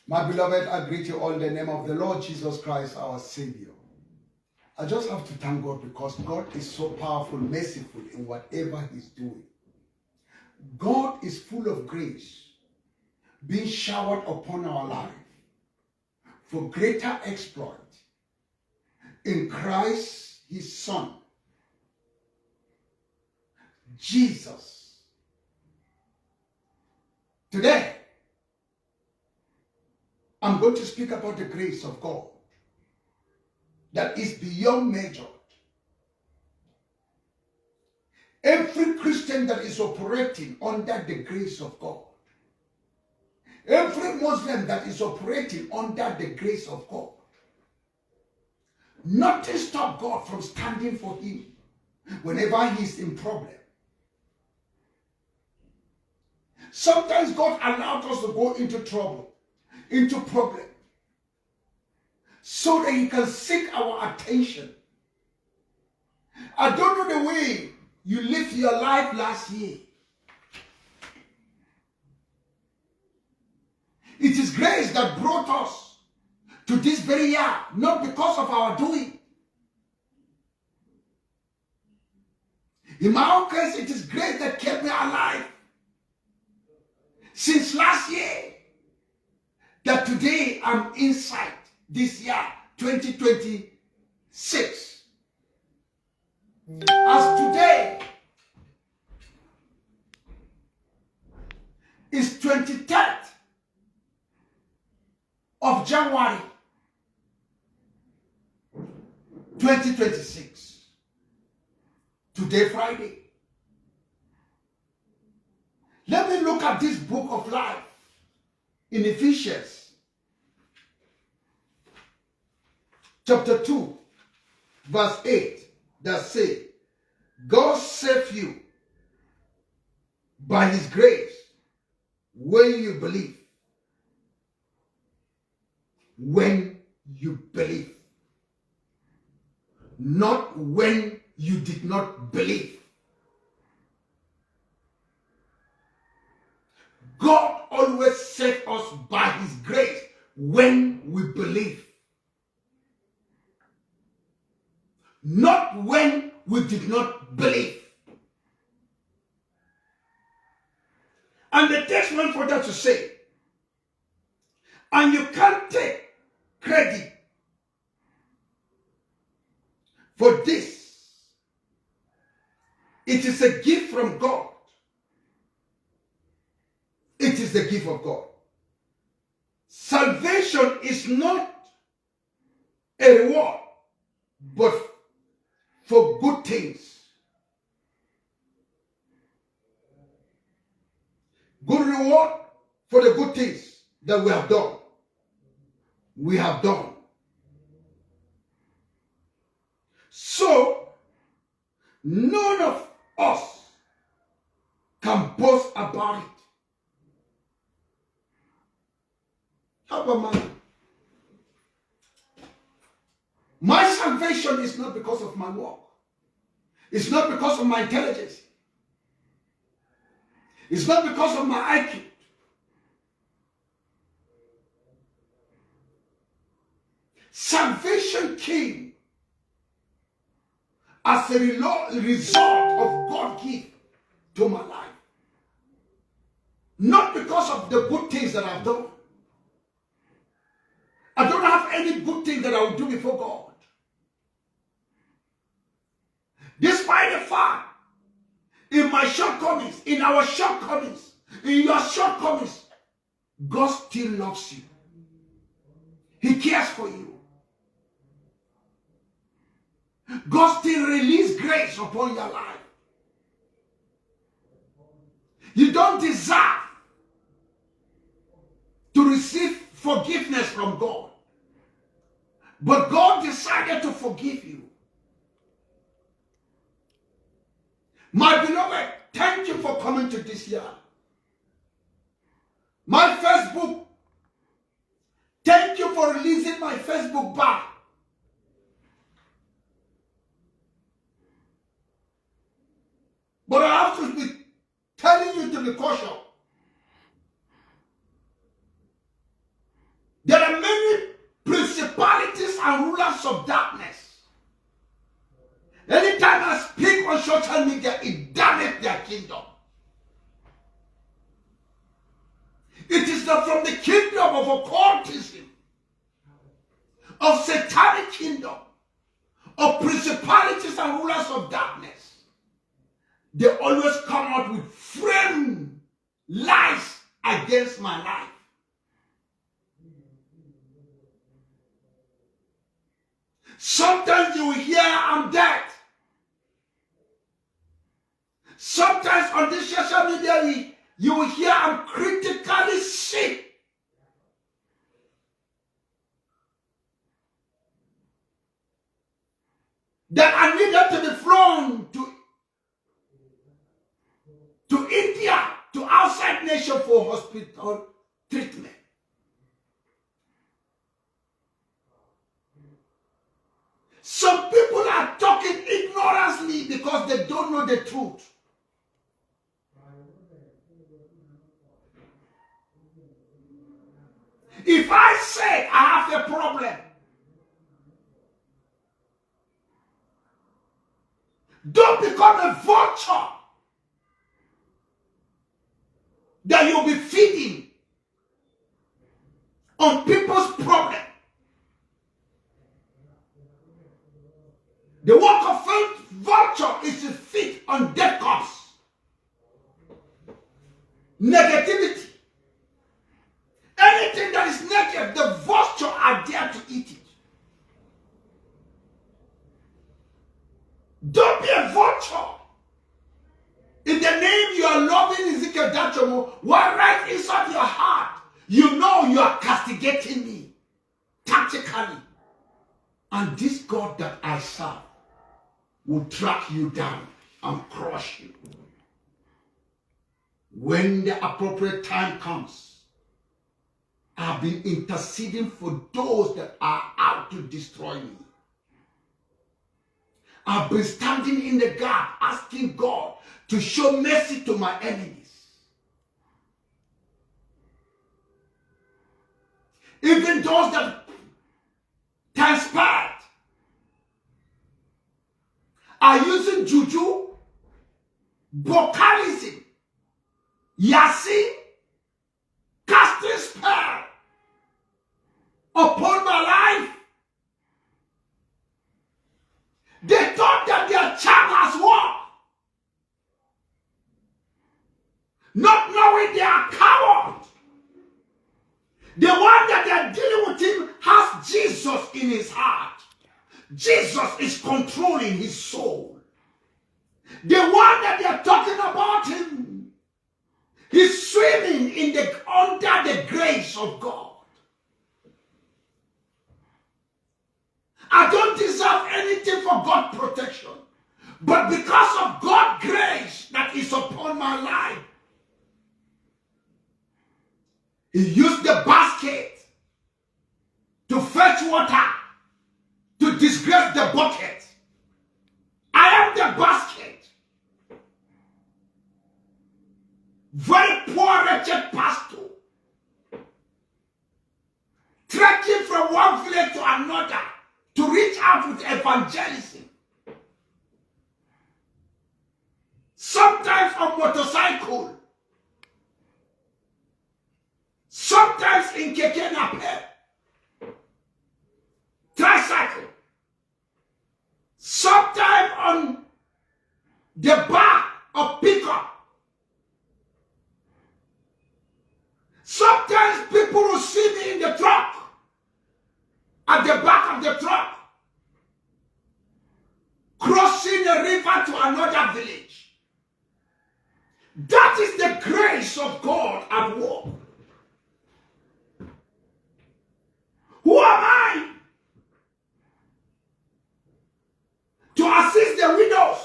My beloved, I greet you all in the name of the Lord Jesus Christ, our Savior. I just have to thank God because God is so powerful, merciful in whatever He's doing. God is full of grace, being showered upon our life for greater exploit in Christ, His Son, Jesus. Today, I'm going to speak about the grace of God that is beyond measure. Every Christian that is operating under the grace of God, every Muslim that is operating under the grace of God, nothing stops God from standing for him whenever he's in problem. Sometimes God allows us to go into trouble, into problem, so that He can seek our attention. I don't know the way you lived your life last year. It is grace that brought us to this very year, not because of our doing. In my own case, it is grace that kept me alive since last year, that today I'm inside this year, 2026. As today is 23rd of January 2026. Today, Friday. Let me look at this book of life in Ephesians chapter 2, verse 8, that say, God saved you by His grace when you believe. When you believe. Not when you did not believe. God always saved us by His grace when we believe. Not when we did not believe. And the text went further to say, and you can't take credit for this. It is a gift from God. It is the gift of God. Salvation is not a reward, but for good things. Good reward for the good things that we have done. We have done. So, none of us can boast about it. How about mine? My salvation is not because of my work. It's not because of my intelligence. It's not because of my IQ. Salvation came as a result of God's gift to my life. Not because of the good things that I've done. I don't have any good thing that I will do before God. Despite the fact, in my shortcomings, in our shortcomings, in your shortcomings, God still loves you. He cares for you. God still releases grace upon your life. You don't deserve to receive forgiveness from God. But God decided to forgive you. My beloved, thank you for coming to this year. My Facebook, thank you for releasing my Facebook back. But I have to be telling you to be cautious. and rulers of darkness. Anytime I speak on social media, it damages their kingdom. It is not from the kingdom of occultism, of satanic kingdom, of principalities and rulers of darkness. They always come out with framed lies against my life. Sometimes you will hear I'm dead. Sometimes on this social media you will hear I'm critically sick. That I needed to be flown to India, to outside nation for hospital treatment. Some people are talking ignorantly because they don't know the truth. If I say I have a problem, don't become a vulture that you'll be feeding on people's problem. The work of vulture is to feed on dead corpse, negativity. Anything that is negative, the vulture are there to eat it. Don't be a vulture. In the name you are loving Ezekiel Dachomo, what right inside your heart, you know you are castigating me tactically. And this God that I serve will track you down and crush you. When the appropriate time comes, I've been interceding for those that are out to destroy me. I've been standing in the gap, asking God to show mercy to my enemies. Even those that transpired are using juju, vocalism, yasi, casting spell upon my life. They thought that their child has won, not knowing they are cowards. The one that they are dealing with him has Jesus in his heart. Jesus is controlling his soul. The one that they are talking about him, he's swimming in under the grace of God. I don't deserve anything for God's protection. But because of God's grace that is upon my life, he used the basket to fetch water, to disgrace the bucket. I am the basket. Very poor, wretched pastor, trekking from one village to another to reach out with evangelism. Sometimes on motorcycle, sometimes in keke napep, tricycle, sometimes on the back of pickup. Sometimes people will see me in the truck, at the back of the truck, crossing a river to another village. That is the grace of God at work. Who am I to assist the widows?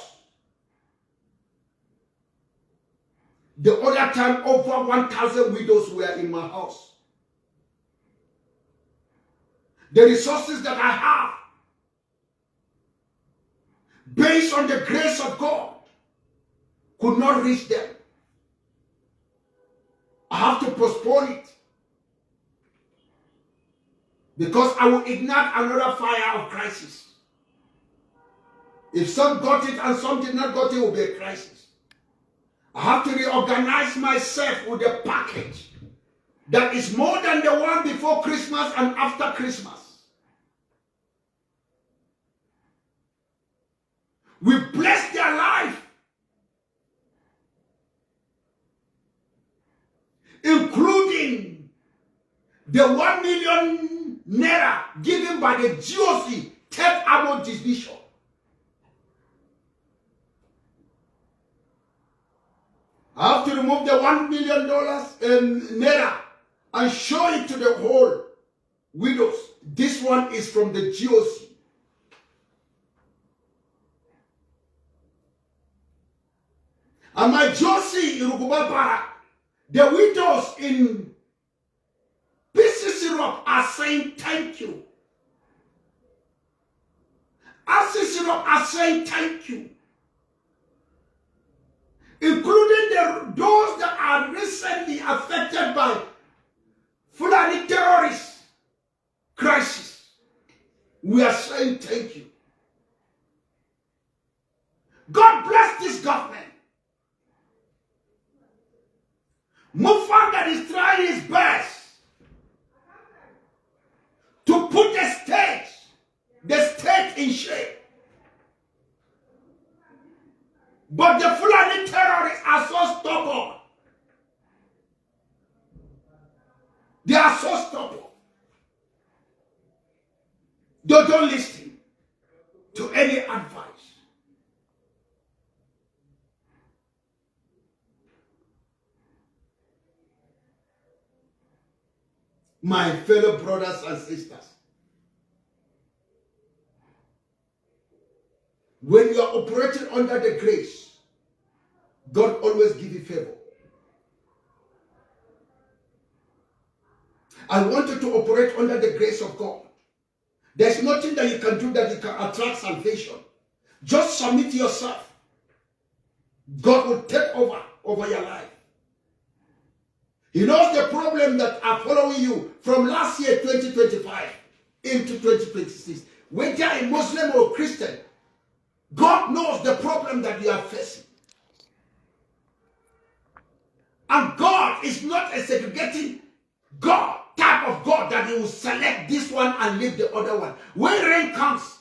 The other time, over 1,000 widows were in my house. The resources that I have, based on the grace of God, could not reach them. I have to postpone it. Because I will ignite another fire of crisis. If some got it and some did not got it, it will be a crisis. I have to reorganize myself with a package that is more than the one before Christmas and after Christmas. We bless their life, including the 1 million naira given by the GOC, 10th Armored Division. I have to remove the $1 million naira and show it to the whole widows. This one is from the GOC. And my GOC in Rukubabara, the widows in PC Syrup are saying thank you. AC Syrup are saying thank you. Including those that are recently affected by Fulani terrorist crisis. We are saying thank you. God bless this government. Mufanga is trying his best to put the state in shape. But the Fulani terrorists are so stubborn. They are so stubborn. They don't listen to any advice. My fellow brothers and sisters, when you are operating under the grace, God always gives you favor. I want you to operate under the grace of God. There's nothing that you can do that you can attract salvation. Just submit yourself. God will take over your life. He knows the problem that are following you from last year, 2025, into 2026. Whether a Muslim or Christian, God knows the problem that you are facing. And God is not a segregating God, type of God that he will select this one and leave the other one. When rain comes,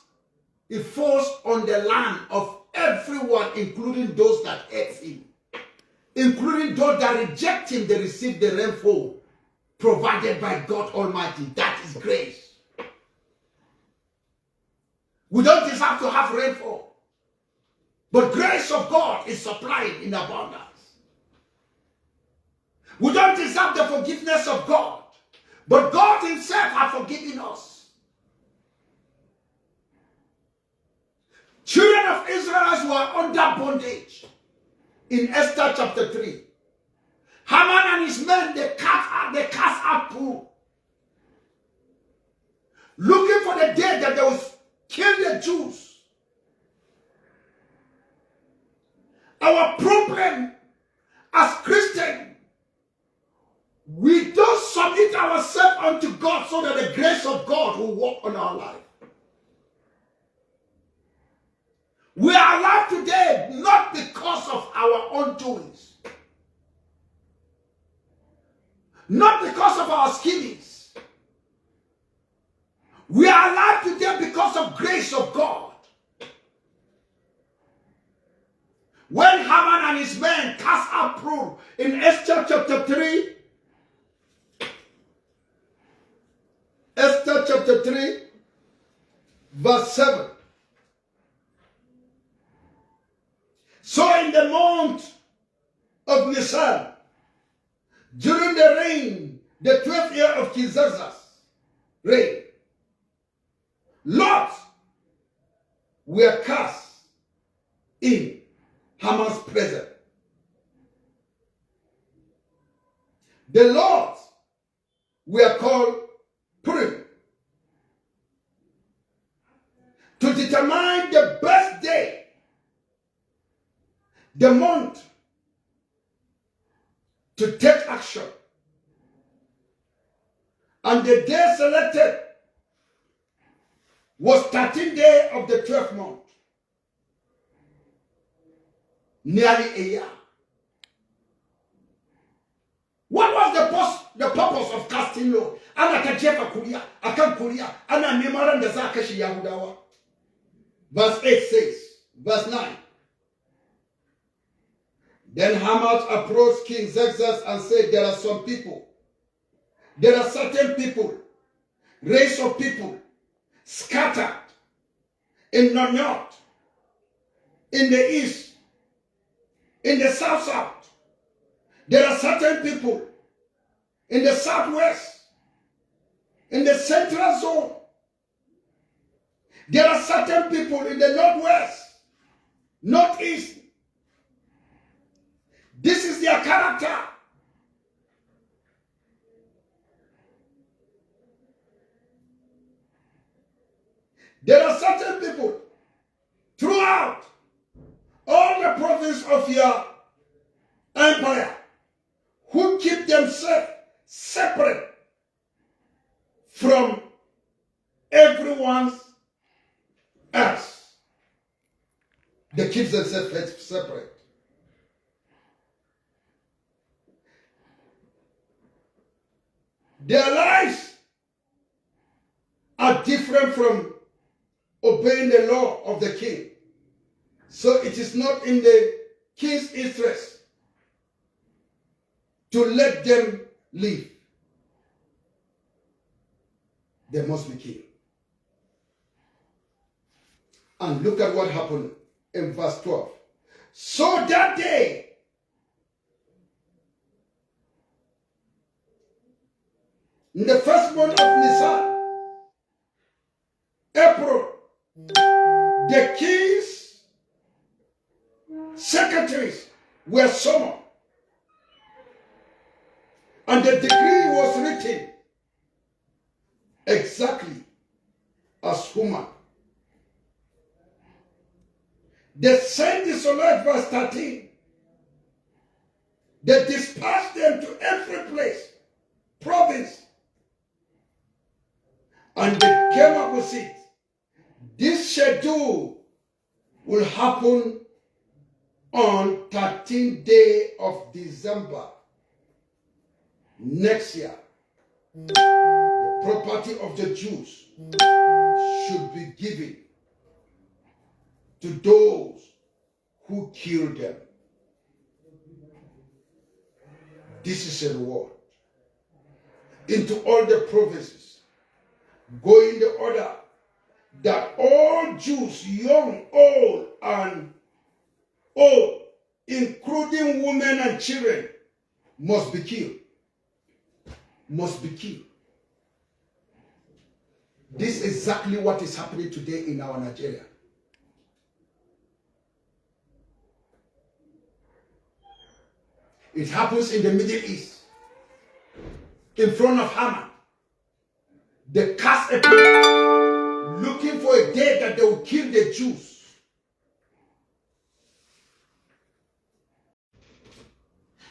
it falls on the land of everyone, including those that hate him. Including those that reject him, they receive the rainfall provided by God Almighty. That is grace. We don't deserve to have rainfall. But grace of God is supplied in abundance. We don't deserve the forgiveness of God. But God himself has forgiven us. Children of Israel were under bondage. In Esther chapter 3, Haman and his men, they cast out Pur, looking for the day that they will kill the Jews. Our problem as Christians, we don't submit ourselves unto God so that the grace of God will work on our life. We are alive today not because of our own doings, not because of our schemings. We are alive today because of grace of God. When Haman and his men cast out Pur in Esther chapter 3, Esther chapter 3, verse 7. So in the month of Nisan, during the reign, the 12th year of King Xerxes' reign, lots were cast in Haman's presence. The lots were called Purim to determine the best day, the month, to take action. And the day selected was 13th day of the 12th month. Nearly a year. What was the purpose of casting law? Ana kajefa kulia, akan kulia, ana nemara ndaza kashi Yahudawa. Verse 8 says, verse 9. Then Haman approached King Xerxes and said, there are some people, there are certain people, race of people, scattered in the north, in the east, in the south. There are certain people in the southwest, in the central zone. There are certain people in the northwest, northeast. This is their character. There are certain people throughout all the province of your empire who keep themselves separate from everyone else. They keep themselves separate. Their lives are different from obeying the law of the king. So it is not in the king's interest to let them live. They must be killed. And look at what happened in verse 12. So that day, in the first month of Nisan, April, the king's secretaries were summoned. And the decree was written exactly as Haman. They sent the select, verse 13. They dispatched them to every place, province. And they came up with it. This schedule will happen on 13th day of December next year. The property of the Jews should be given to those who killed them. This is a reward. Into all the provinces, go in the order that all Jews, young, old, and old, including women and children, must be killed. Must be killed. This is exactly what is happening today in our Nigeria. It happens in the Middle East. In front of Haman. They cast a plan, looking for a day that they will kill the Jews.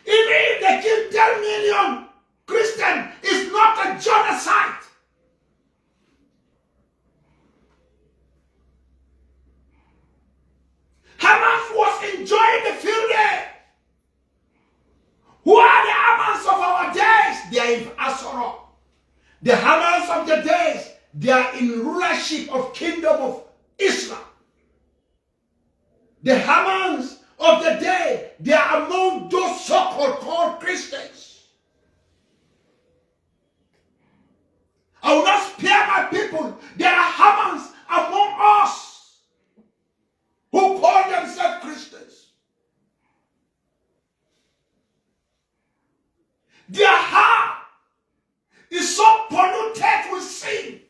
Even if they kill 10 million Christians, it's not a genocide. Haman was enjoying the field day. Who are the Hamans of our days? They are in Asoro. The Hamans of the days, they are in rulership of kingdom of Islam. The Hamans of the day, they are among those so-called called Christians. I will not spare my people. There are Hamans among us who call themselves Christians. Their heart is so polluted with sin.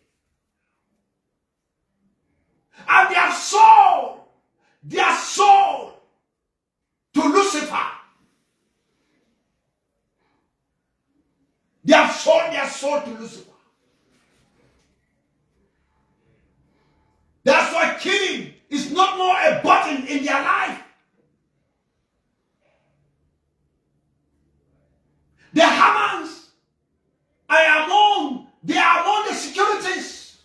And their soul to Lucifer. They have sold their soul to Lucifer. That's why killing is not more a burden in their life. The Hamans they are among the securities.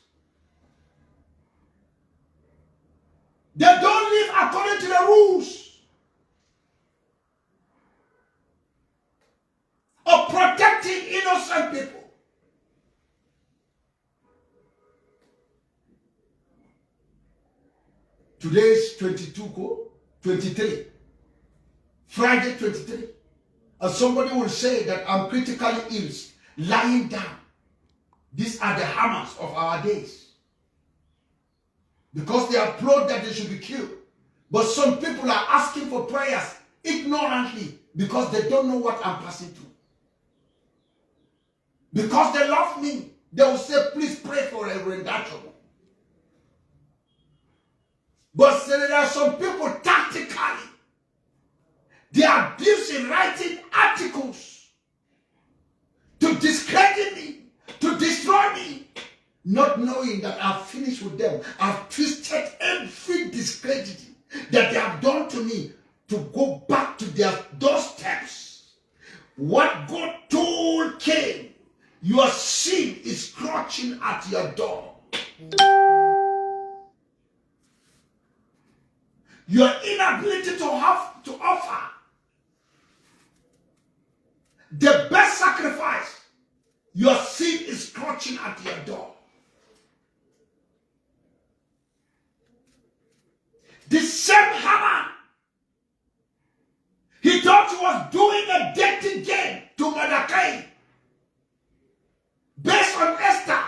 innocent people. Today is 23. Friday 23. And somebody will say that I'm critically ill, lying down. These are the hammers of our days. Because they applaud that they should be killed. But some people are asking for prayers ignorantly because they don't know what I'm passing through. Because they love me, they will say, please pray for Reverend Dachomo. But there are some people tactically, they are busy writing articles to discredit me, to destroy me, not knowing that I've finished with them. I've twisted every discrediting that they have done to me to go back to their doorsteps. What God told Cain, your sin is crouching at your door. Your inability to have to offer the best sacrifice, your sin is crouching at your door. The same Haman, he thought he was doing a dating game to Mordecai based on Esther.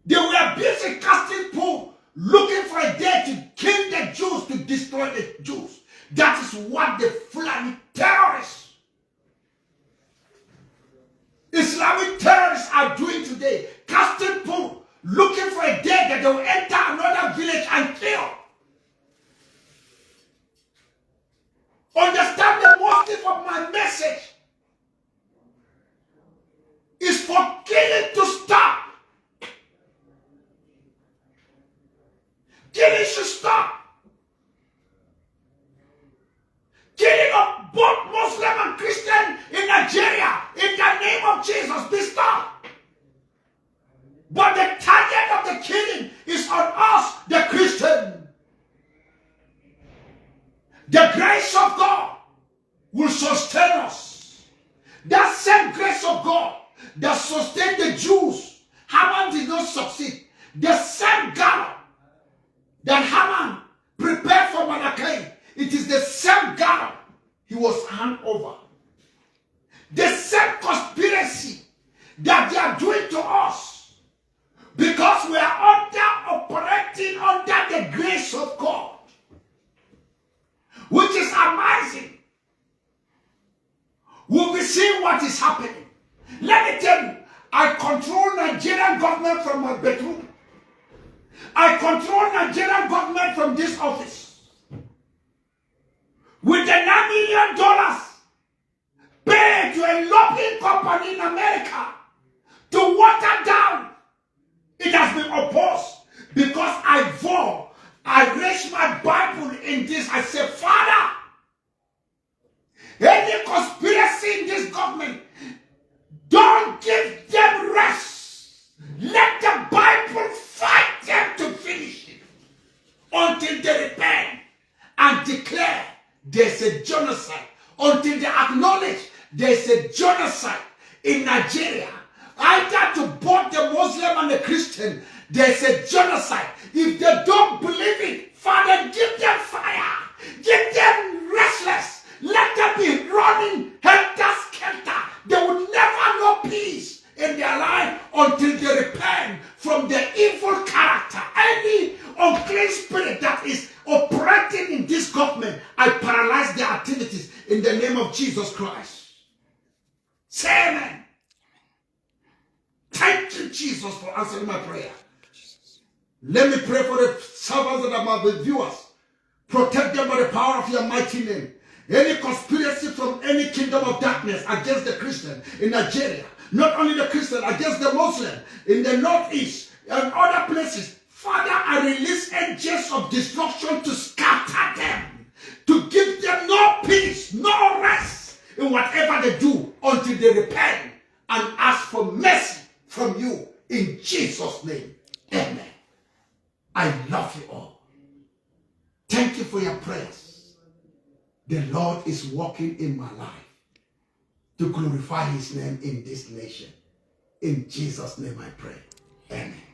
They were busy casting pool, looking for a day to kill the Jews, to destroy the Jews. That is what the Fulani terrorists, Islamic terrorists are doing today. Casting pool, looking for a day that they will enter another village and kill. Understand the motive of my message is for killing to stop. Killing should stop. Killing of both Muslim and Christian in Nigeria, in the name of Jesus, be stopped. But the target of the killing is on us, the Christian. The grace of God will sustain us. That same grace of God that sustained the Jews, Haman did not succeed. The same God that Haman prepared for Mordecai, it is the same God he was handed over. The same conspiracy that they are doing to us, because we are operating under the grace of God, which is amazing. We'll be seeing what is happening. Let me tell you, I control Nigerian government from my bedroom. I control Nigerian government from this office. With the $9 million paid to a lobbying company in America to water down, it has been opposed because I vow, I raise my Bible in this. I say, Father, any conspiracy in this government, don't give them rest. Let the Bible fight them to finish it until they repent and declare there's a genocide. Until they acknowledge there's a genocide in Nigeria. Either to both the Muslim and the Christian, there's a genocide. If they don't believe it, Father, give them fire. Give them restless. Let them be running helter-skelter. They will never know peace in their life until they repent from their evil character. Any unclean spirit that is operating in this government, I paralyze their activities in the name of Jesus Christ. Say amen. Thank you, Jesus, for answering my prayer. Let me pray for the servants that are my viewers. Protect them by the power of your mighty name. Any conspiracy from any kingdom of darkness against the Christian in Nigeria, not only the Christian, against the Muslim in the northeast and other places, Father, I release angels of destruction to scatter them, to give them no peace, no rest in whatever they do until they repent and ask for mercy from you in Jesus' name. Amen. I love you all. Thank you for your prayers. The Lord is working in my life. to glorify his name in this nation. In Jesus' name I pray. Amen.